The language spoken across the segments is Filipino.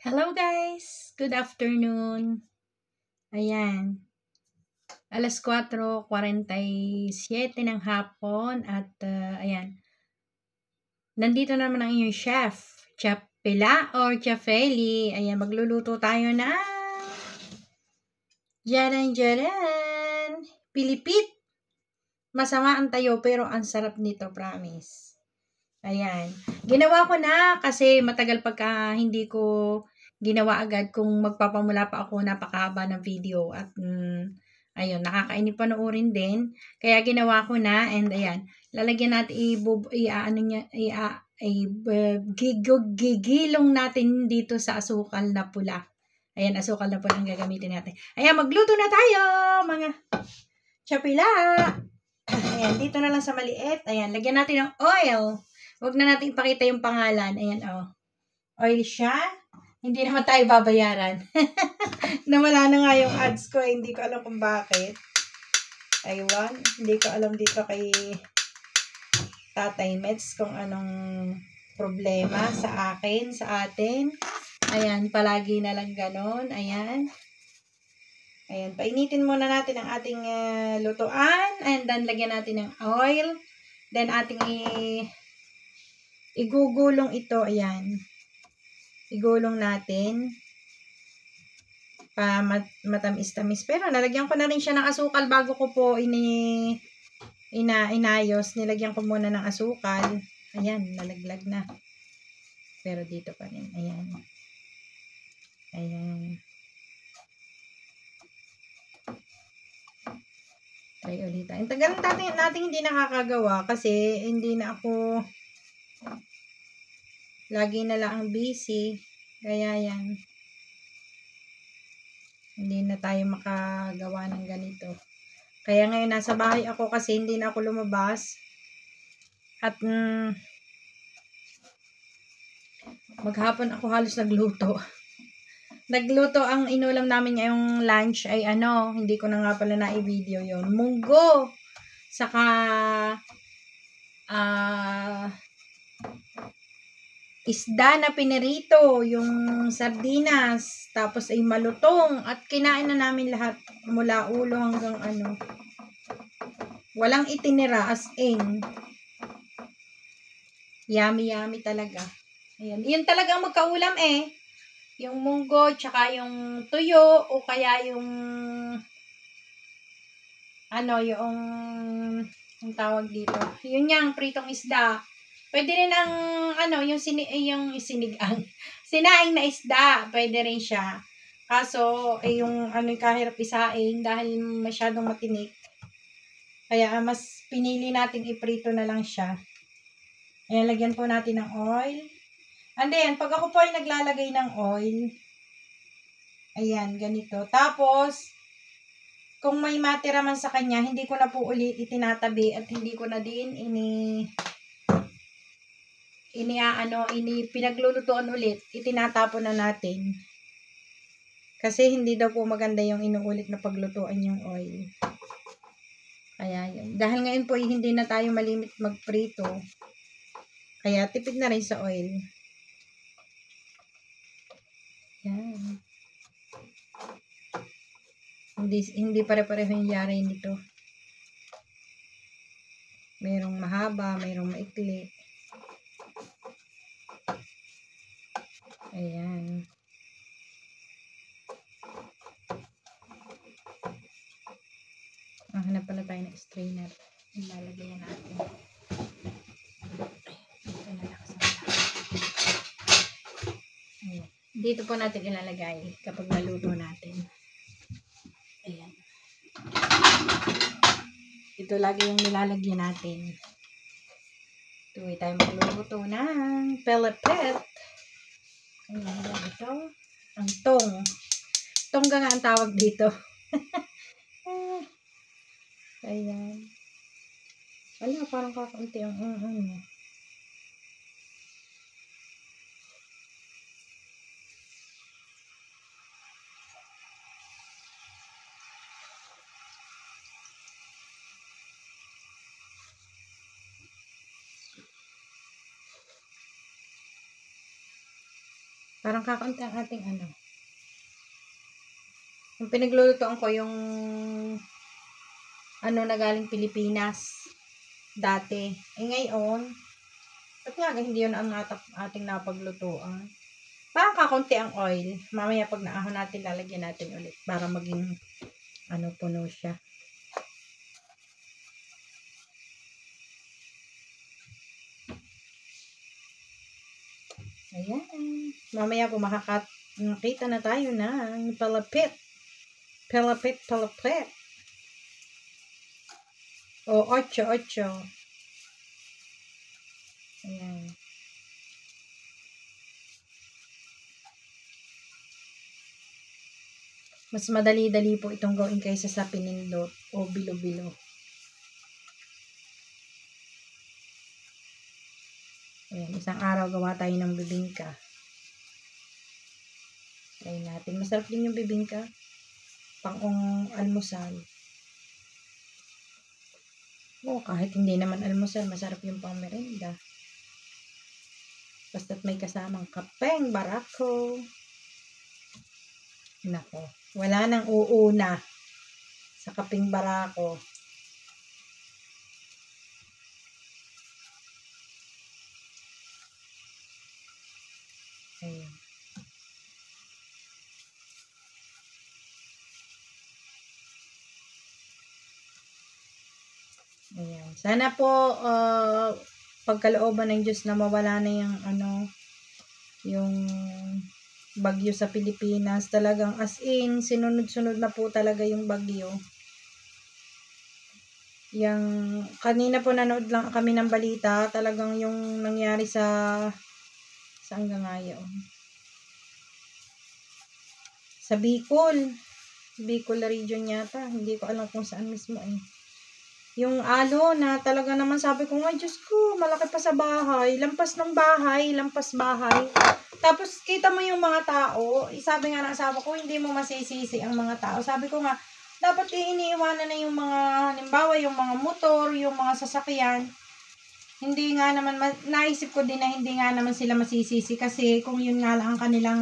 Hello guys! Good afternoon. Ayan. Alas 4:47 ng hapon at ayan. Nandito naman ang inyong chef. Chef Pila or Chef Feli. Ayan, magluluto tayo na jaran-jaran! Pilipit! Masama ang tayo pero ang sarap nito, promise. Ayan. Ginawa ko na kasi matagal pagka hindi ko ginawa agad kung magpapamula pa ako napakahaba ng video at ayun, nakakainip panoorin din. Kaya ginawa ko na and ayan, lalagyan natin gigilong natin dito sa asukal na pula. Ayan, asukal na pula ang gagamitin natin. Ayan, magluto na tayo mga chapila. Ayan, dito na lang sa maliit. Ayan, lagyan natin ng oil. Huwag na natin ipakita yung pangalan. Ayan, oh. Oil siya. Hindi naman tayo babayaran. Nawala na nga yung ads ko. Hindi ko alam kung bakit. Aywan. Hindi ko alam dito kay Tatay Mets kung anong problema sa akin, sa atin. Ayan, palagi na lang ganon. Ayan. Ayan, painitin muna natin ang ating lutuan. And then, lagyan natin ng oil. Then, ating igugulong ito. Ayan. Igulong natin pa matamis-tamis. Pero nalagyan ko na rin siya ng asukal bago ko po inayos. Nilagyan ko muna ng asukal. Ayan, nalaglag na. Pero dito pa rin. Ayan. Ayan. Try ulit. Ang tagal natin hindi nakakagawa kasi hindi na ako lagi na lang ang busy. Kaya yan. Hindi na tayo makagawa ng ganito. Kaya ngayon nasa bahay ako kasi hindi na ako lumabas. At maghapon ako halos nagluto. Nagluto ang inulam namin ngayong lunch ay hindi ko na nga pala na-i-video yon. Munggo. Saka isda na pinirito, yung sardinas, tapos ay malutong at kinain na namin lahat mula ulo hanggang walang itinira as in. Yummy yummy talaga. Ayan, yun talagang magkaulam yung munggo tsaka yung tuyo o kaya yung yung tawag dito. Yun yang pritong isda. Pwede rin ang yung sinigang. Sinaing na isda, pwede rin siya. Kaso yung kahirap isaing dahil masyadong matinik. Kaya mas pinili natin iprito na lang siya. Ayan, lagyan po natin ng oil. And then, pag ako po ay naglalagay ng oil, ayan, ganito. Tapos, kung may matira man sa kanya, hindi ko na po ulit itinatabi at hindi ko na din pinaglulutuan ulit, itinatapon na natin. Kasi hindi daw po maganda yung inuulit na paglutuan yung oil. Kaya yun. Dahil ngayon po hindi na tayo malimit magprito. Kaya tipid na rin sa oil. Yan. Hindi pare-pareho yung yari nito. Mayroong mahaba, mayroong maikli. Ayan. Hanap pala tayo ng strainer. Ilalagay natin. Ayan. Dito po natin ilalagay kapag naluto natin. Ayan. Ito lagi yung nilalagyan natin. Tuloy tayo magluluto ng pelipit. Ayan, ito. Ang tong. Tongga nga ang tawag dito. Ayan. Wala, parang kakaunti ang Parang kakaunti ang ating ano. Yung pinaglulutoan ko yung ano na galing Pilipinas dati. Ngayon, at nga hindi yun ang ating napaglutuan. Parang kakaunti ang oil. Mamaya pag naahon natin, lalagyan natin ulit para maging ano, puno siya. Ayan. Mamaya po makita na tayo ng palapit. Palapit. O, 8. Ayan. Mas madali-dali po itong gawin kaysa sa pinindot o bilo-bilo. Ayan, isang araw gawa tayo ng bibingka. Try natin. Masarap din yung bibingka. Pang almusal. O, kahit hindi naman almusal, masarap yung pang merenda. Basta't may kasamang kapeng barako. Nako, wala nang uuna sa kapeng barako. Ayan. Ayan. Sana po pagkalooban ng Diyos na mawala na yung ano, yung bagyo sa Pilipinas. Talagang as in, sinunod-sunod na po talaga yung bagyo. Yung kanina po nanood lang kami ng balita, talagang yung nangyari sa Anggangayo. Sa Bicol region yata. Hindi ko alam kung saan mismo eh. Yung alo na talaga naman sabi ko, ay Diyos ko, malaki pa sa bahay. Lampas bahay. Tapos kita mo yung mga tao. Sabi nga ng asawa ko, hindi mo masisisi ang mga tao. Sabi ko nga, dapat iniiwanan na yung mga, halimbawa yung mga motor, yung mga sasakyan. Hindi nga naman, naisip ko din na hindi nga naman sila masisisi kasi kung yun nga lang ang kanilang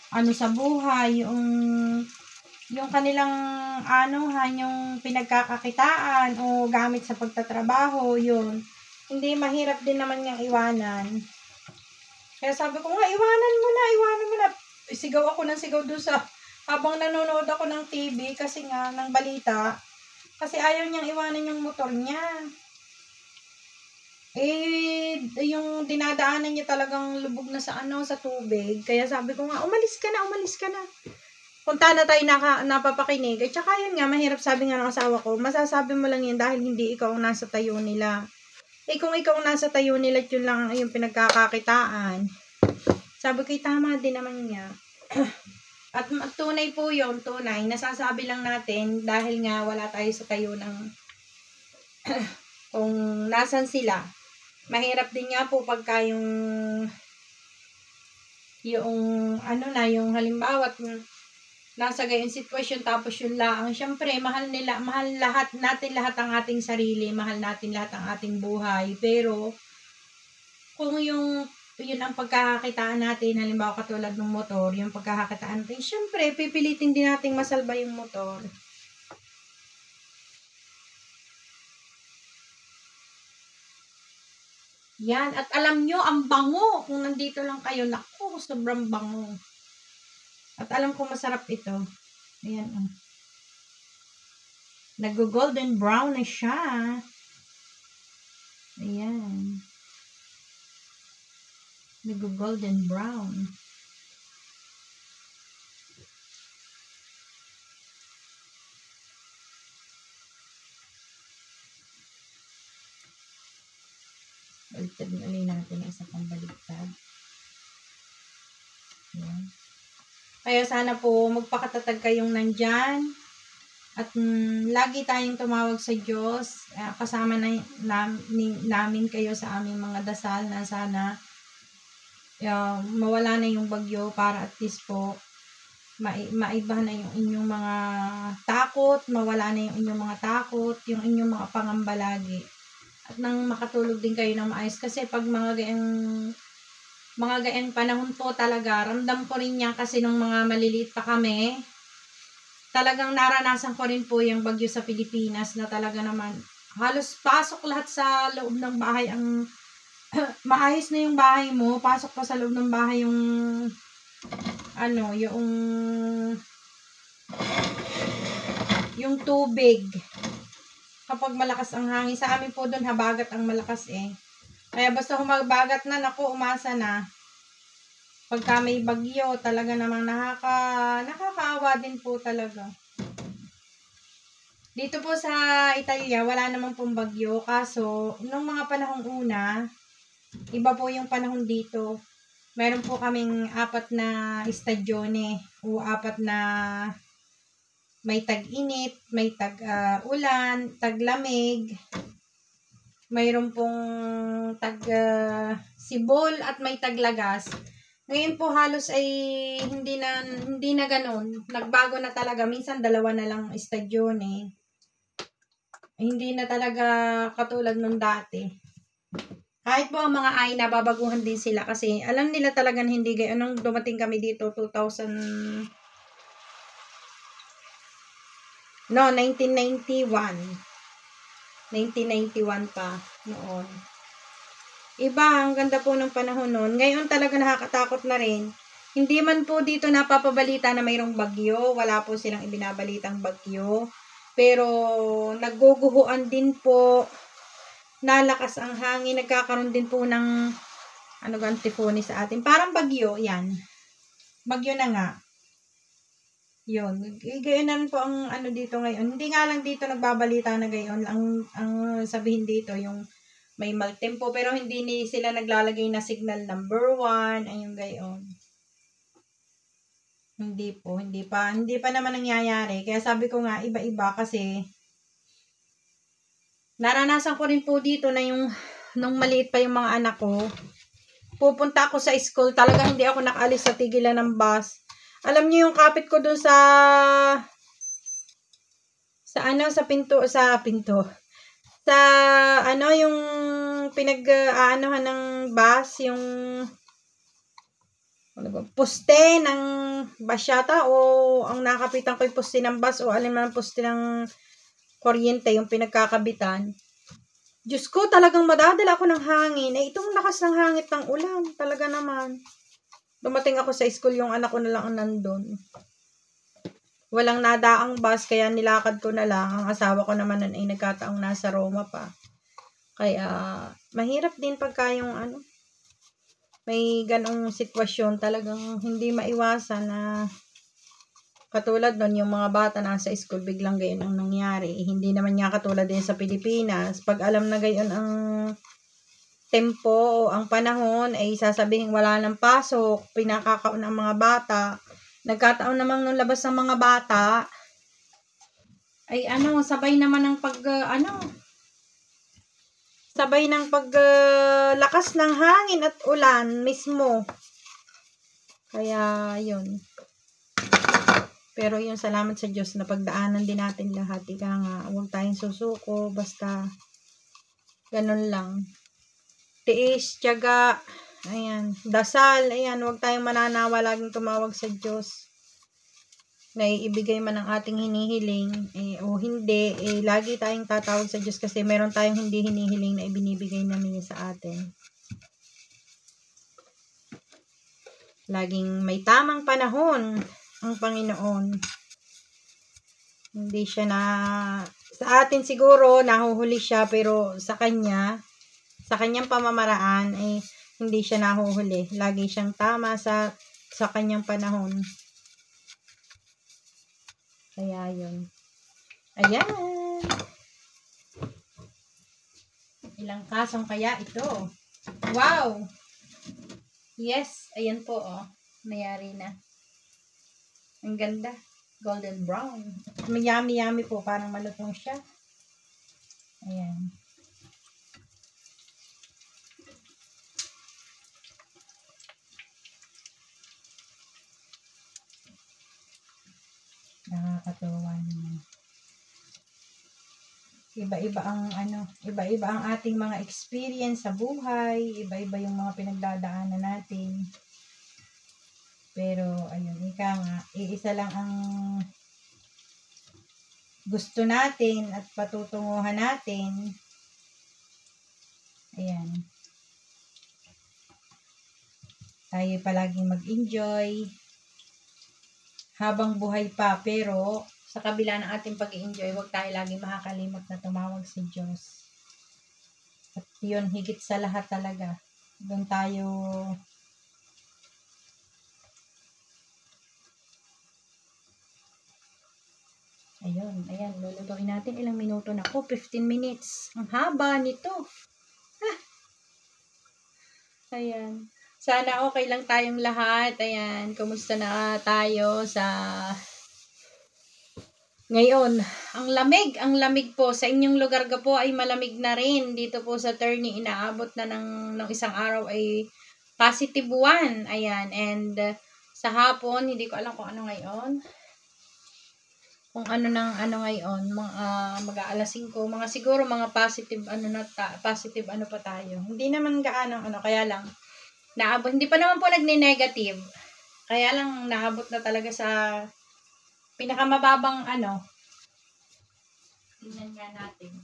ano sa buhay, yung kanilang yung pinagkakakitaan o gamit sa pagtatrabaho, yun. Hindi mahirap din naman niyang iwanan. Kaya sabi ko nga, iwanan mo na. Sigaw ako ng sigaw doon sa, habang nanonood ako ng TV kasi nga, ng balita, kasi ayaw niyang iwanan yung motor niya. Yung dinadaanan niya talagang lubog na sa tubig. Kaya sabi ko nga, umalis ka na. Punta na tayo napapakinig. At saka yun nga, mahirap sabi nga ng asawa ko, masasabi mo lang yun dahil hindi ikaw ang nasa tayo nila. Kung ikaw ang nasa tayo nila, yun lang yung pinagkakakitaan. Sabi ko, tama din naman niya. At tunay po yun, tunay. Nasasabi lang natin dahil nga wala tayo sa tayo ng kung nasan sila. Mahirap din nga po pagka yung yung halimbawa nasa gayong sitwasyon tapos yun lang, syempre mahal natin lahat ang ating sarili, mahal natin lahat ang ating buhay, pero kung yun ang pagkakakitaan natin, halimbawa katulad ng motor, yung pagkakakitaan natin, syempre pipilitin din nating masalba yung motor. Yan. At alam nyo, ang bango. Kung nandito lang kayo, naku, sobrang bango. At alam ko masarap ito. Ayan. Nag-golden brown na siya. Ayan. Nag-golden brown. Baliktad natin ang isa pang baliktad. Ayan. Kaya sana po magpakatatag kayong nandyan. At lagi tayong tumawag sa Diyos. Kasama namin kayo sa aming mga dasal na sana mawala na yung bagyo para at least po maiba na yung inyong mga takot, mawala na yung inyong mga takot, yung inyong mga pangamba lagi. At nang makatulog din kayo ng maayos kasi pag mga gayang Mga gayang panahon po talaga. Ramdam ko rin yan kasi nung mga maliliit pa kami. Talagang naranasan ko rin po yung bagyo sa Pilipinas na talaga naman. Halos pasok lahat sa loob ng bahay. Ang maayos na yung bahay mo. Pasok pa sa loob ng bahay yung yung tubig. Kapag malakas ang hangin. Sa amin po doon habagat ang malakas eh. Kaya basta humabagat na, naku, umasa na. Pagka may bagyo, talaga namang nakakaawa din po talaga. Dito po sa Italia, wala namang pong bagyo. Kaso, nung mga panahong una, iba po yung panahon dito. Meron po kaming 4 na estadyone o 4 na may tag-init, may tag-ulan, tag-lamig. Mayroon pong tag-sibol at may taglagas. Ngayon po halos ay hindi na ganoon. Nagbago na talaga. Minsan 2 na lang estadyone. Hindi na talaga katulad nung dati. Kahit po ang mga ay nababaguhan din sila kasi alam nila talagang hindi gayon. Nung dumating kami dito 1991 pa noon. Iba, ang ganda po ng panahon noon. Ngayon talaga nakakatakot na rin. Hindi man po dito napapabalita na mayroong bagyo. Wala po silang ibinabalitang bagyo. Pero nagguguhuan din po. Nalakas ang hangin. Nagkakaroon din po ng typhoon sa atin. Parang bagyo, yan. Bagyo na nga. Yun. Gayon na rin po ang dito ngayon. Hindi nga lang dito nagbabalita na gayon. Ang sabihin dito, yung may maltempo, pero hindi sila naglalagay na signal number 1, ayun gayon. Hindi pa naman nangyayari. Kaya sabi ko nga, iba-iba kasi naranasan ko rin po dito na yung nung maliit pa yung mga anak ko, pupunta ako sa school, talaga hindi ako nakaalis sa tigilan ng bus. Alam niyo yung kapit ko dun sa pinto. Sa yung pinag-aanohan ng bus, yung poste ng bus yata, o ang nakapitan ko yung poste ng bus, o alin man ang poste ng kuryente, yung pinagkakabitan. Diyos ko, talagang madadala ako ng hangin. Itong lakas ng hangin ng ulan, talaga naman. Dumating ako sa school, yung anak ko na lang ang nandun. Walang nadaang bus, kaya nilakad ko na lang. Ang asawa ko naman nun ay nagkataong nasa Roma pa. Kaya, mahirap din pagka yung may ganong sitwasyon, talagang hindi maiwasan na katulad nun, yung mga bata nasa school, biglang gayon ang nangyari. Hindi naman nga katulad din sa Pilipinas. Pag alam na gayon ang tempo o ang panahon, ay sasabihin wala ng pasok, pinakakaon ang mga bata. Nagkataon namang nung labas ng mga bata, ay sabay naman ng sabay ng lakas ng hangin at ulan mismo. Kaya, yun. Pero yun, salamat sa Diyos na pagdaanan din natin lahat. Ika nga, huwag tayong susuko, basta ganun lang. Tiis, tiyaga, ayan, dasal, ayan, huwag tayong mananawa, laging tumawag sa Diyos. Na ibigay man ang ating hinihiling, o hindi, lagi tayong tatawag sa Diyos kasi meron tayong hindi hinihiling na ibinibigay namin sa atin. Laging may tamang panahon ang Panginoon. Hindi siya sa atin siguro, nahuhuli siya, pero sa kanyang pamamaraan, hindi siya nahuhuli. Lagi siyang tama sa kanyang panahon. Kaya yun. Ayan. Ilang kasong kaya ito? Wow! Yes, ayan po, mayari na. Ang ganda. Golden brown. Yummy po, parang malutong siya. Ayan. Nakakatuwa naman. Iba-iba ang iba-iba ang ating mga experience sa buhay, iba-iba yung mga pinagdadaanan natin. Pero ayun, ika nga, iisa lang ang gusto natin at patutunguhan natin. Ayan. Tayo palaging mag-enjoy habang buhay pa, pero sa kabila ng ating pag-enjoy, huwag tayo laging makakalimot na tumawag sa Diyos. At yun, higit sa lahat talaga. Doon tayo ayan, lulutuin natin. Ilang minuto na ako? 15 minutes. Ang haba nito. Ayan. Sana okay lang tayong lahat. Ayan, kumusta na tayo sa ngayon? Ang lamig po. Sa inyong lugar ka po ay malamig na rin. Dito po sa Terney, inaabot na ng isang araw ay positive 1. Ayan, and sa hapon, hindi ko alam kung ano ngayon. Kung ano ngayon, mag-aalas 5, mga siguro mga positive positive pa tayo. Hindi naman gaano kaya lang naabot, hindi pa naman po nagne-negative. Kaya lang naabot na talaga sa pinakamababang Tingnan nga natin.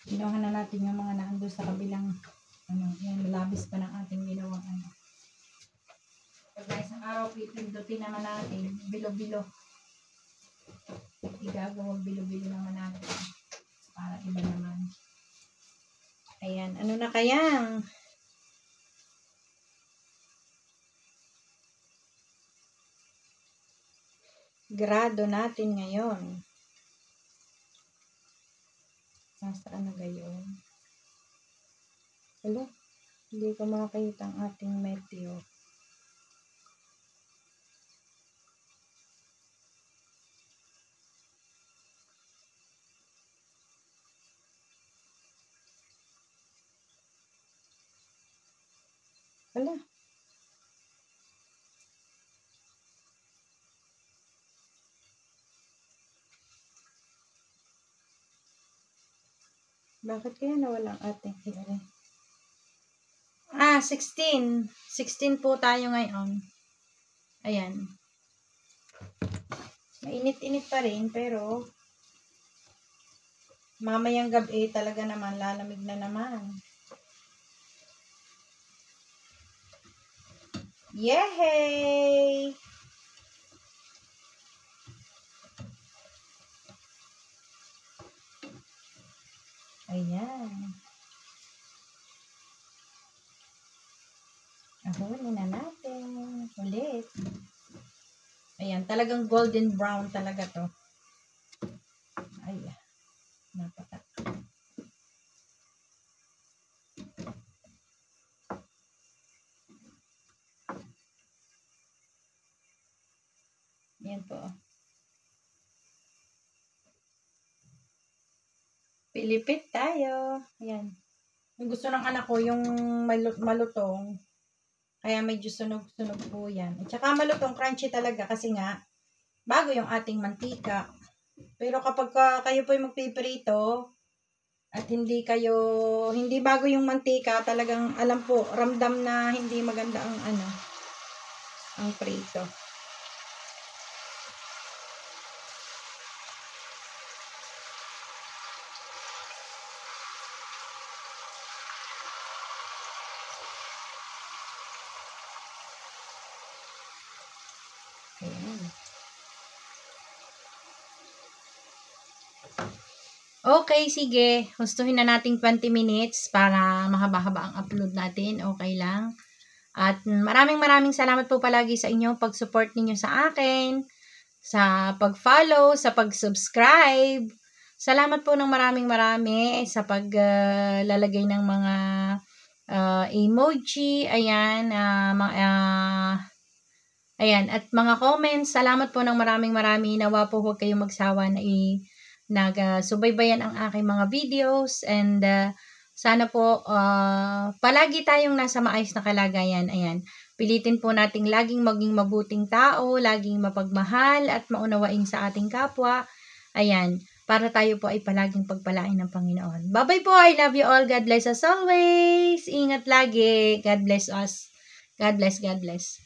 Ginawa na natin yung mga naandun sa kabilang yung labis pa ng ating ginawang Pag isang araw, pipindutin naman natin, bilo-bilo. Igagawang bilo-bilo naman natin. Para iba naman. Ayan, ano na kaya? Grado natin ngayon. Nasaan na gayon? Hello? Hindi ko makakita ang ating meteor. Wala. Bakit kaya nawala ang ating hearing? 16. 16 po tayo ngayon. Ayan. Mainit-init pa rin, pero mamayang gabi talaga naman, lalamig na naman. Yehey! Ayan. Ahulin na natin. Ulit. Ayan, talagang golden brown talaga to. Ayan. Napatak. Ayan po. Pilipit tayo. Ayan. Yung gusto ng anak ko, yung malutong. Kaya medyo sunog-sunog po yan. At saka malutong, crunchy talaga kasi nga, bago yung ating mantika. Pero kapag kayo po yung magpiprito, at hindi bago yung mantika, talagang alam po, ramdam na hindi maganda ang prito. Ayan. Okay, sige. Gustuhin na nating 20 minutes para mahaba-haba ang upload natin. Okay lang. At maraming salamat po palagi sa inyong pag-support ninyo sa akin, sa pag-follow, sa pag-subscribe. Salamat po ng marami sa paglalagay ng mga emoji, ayan, ayan, at mga comments. Salamat po ng marami. Nawa po huwag kayong magsawa na nagsubaybayan ang aking mga videos, and sana po palagi tayong nasa maayos na kalagayan. Ayan, pilitin po nating laging maging mabuting tao, laging mapagmahal at maunawain sa ating kapwa. Ayan, para tayo po ay palaging pagpalain ng Panginoon. Bye-bye po. I love you all. God bless us always. Ingat lagi. God bless us. God bless. God bless.